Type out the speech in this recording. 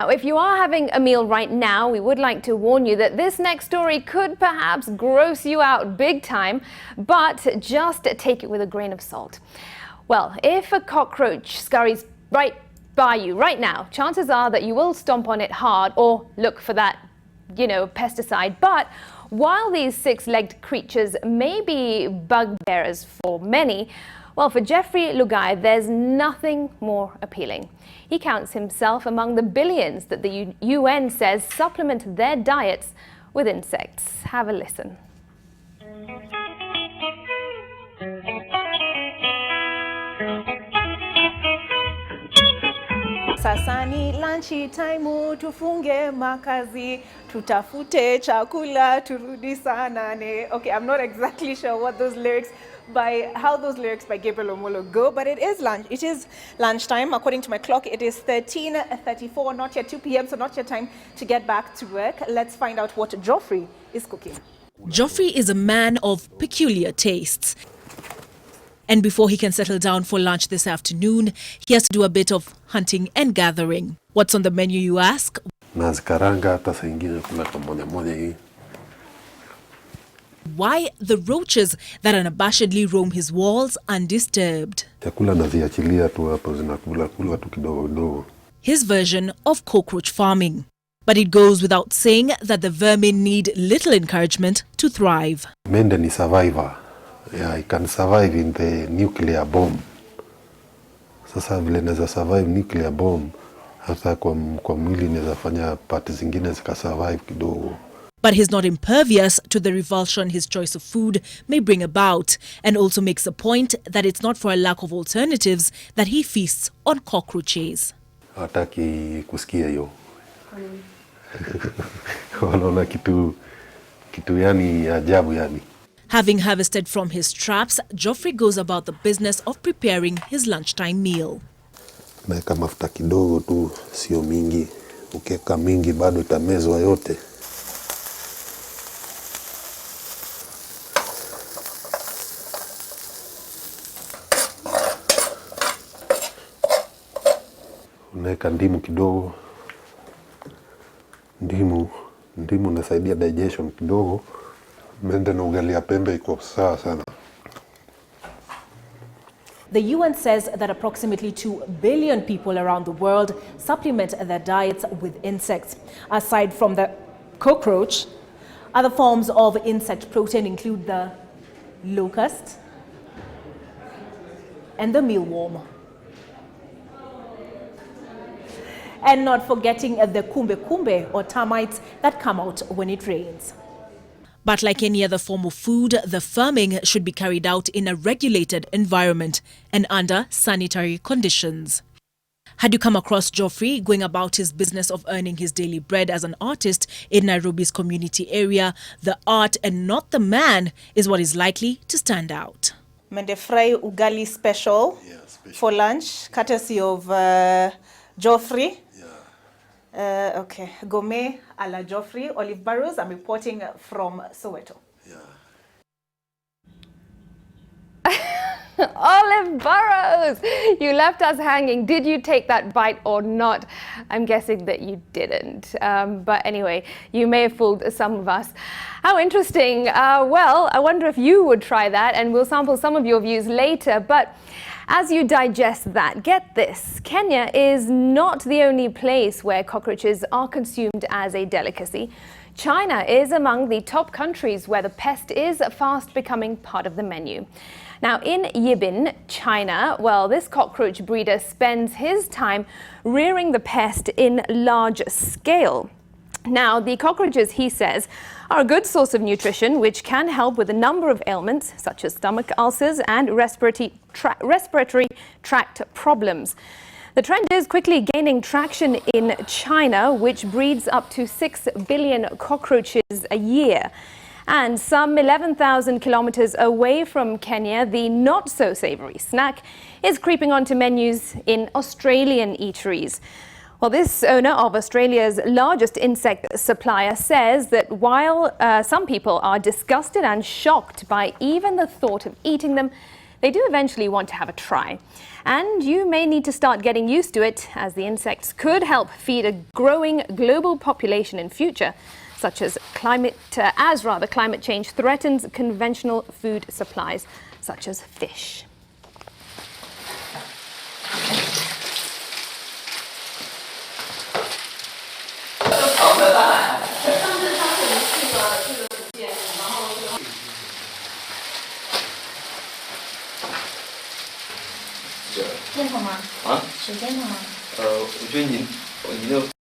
Now, if you are having a meal right now, we would like to warn you that this next story could perhaps gross you out big time, but just take it with a grain of salt. Well, if a cockroach scurries right by you right now, chances are that you will stomp on it hard or look for that, pesticide. But while these six-legged creatures may be bugbearers for many, well, for Jeffrey Lugai, there's nothing more appealing. He counts himself among the billions that the UN says supplement their diets with insects. Have a listen. Sasa ni lunch time, tufunge makazi, tutafute chakula, turudi saa nane. Okay, I'm not exactly sure what those lyrics how those lyrics by Gabriel Omolo go, but it is lunchtime. According to my clock, it is 13:34, not yet 2 p.m., so not yet time to get back to work. Let's find out what Geoffrey is cooking. Geoffrey is a man of peculiar tastes. And before he can settle down for lunch this afternoon, he has to do a bit of hunting and gathering. What's on the menu, you ask? Nazikaranga hata saa ingine kula kamoja moja hii. Why the roaches that unabashedly roam his walls undisturbed? Chakula naziachilia tu hapo zinakula tu kidogo kidogo. His version of cockroach farming. But it goes without saying that the vermin need little encouragement to thrive. Mende ni survivor. Yeah, I can survive in the nuclear bomb. Sasa vile naweza survive nuclear bomb, hata kwa mwili naweza fanya part zingine zika survive kidogo. But he's not impervious to the revulsion his choice of food may bring about, and also makes the point that it's not for a lack of alternatives that he feasts on cockroaches. Hataki kusikia hiyo. Wanaona kitu yani ajabu yani. Having harvested from his traps, Geoffrey goes about the business of preparing his lunchtime meal. Naeka mafuta kidogo tu, sio mingi. Ukiweka mingi bado itamezwa yote. Unaeka ndimu kidogo. Ndimu inasaidia digestion kidogo. Mende na ugali ya pembe iko sawa sana. The UN says that approximately 2 billion people around the world supplement their diets with insects. Aside from the cockroach, other forms of insect protein include the locust and the mealworm. And not forgetting the kumbe or termites that come out when it rains. But like any other form of food, the farming should be carried out in a regulated environment and under sanitary conditions. Had you come across Geoffrey going about his business of earning his daily bread as an artist in Nairobi's community area, the art and not the man is what is likely to stand out. Mende fry ugali special, for lunch, courtesy of Geoffrey. Okay, gourmet a la Geoffrey. Olive Barrows, I'm reporting from Soweto. Olive Burrows! You left us hanging. Did you take that bite or not? I'm guessing that you didn't. But anyway, you may have fooled some of us. How interesting. Well, I wonder if you would try that, and we'll sample some of your views later. But as you digest that, get this. Kenya is not the only place where cockroaches are consumed as a delicacy. China is among the top countries where the pest is fast becoming part of the menu. Now, in Yibin, China, well, this cockroach breeder spends his time rearing the pest in large scale. Now, the cockroaches, he says, are a good source of nutrition which can help with a number of ailments such as stomach ulcers and respiratory tract problems. The trend is quickly gaining traction in China, which breeds up to 6 billion cockroaches a year. And some 11,000 kilometers away from Kenya, the not-so-savory snack is creeping onto menus in Australian eateries. Well, this owner of Australia's largest insect supplier says that while some people are disgusted and shocked by even the thought of eating them, they do eventually want to have a try. And you may need to start getting used to it, as the insects could help feed a growing global population in future, such as climate change threatens conventional food supplies, such as fish.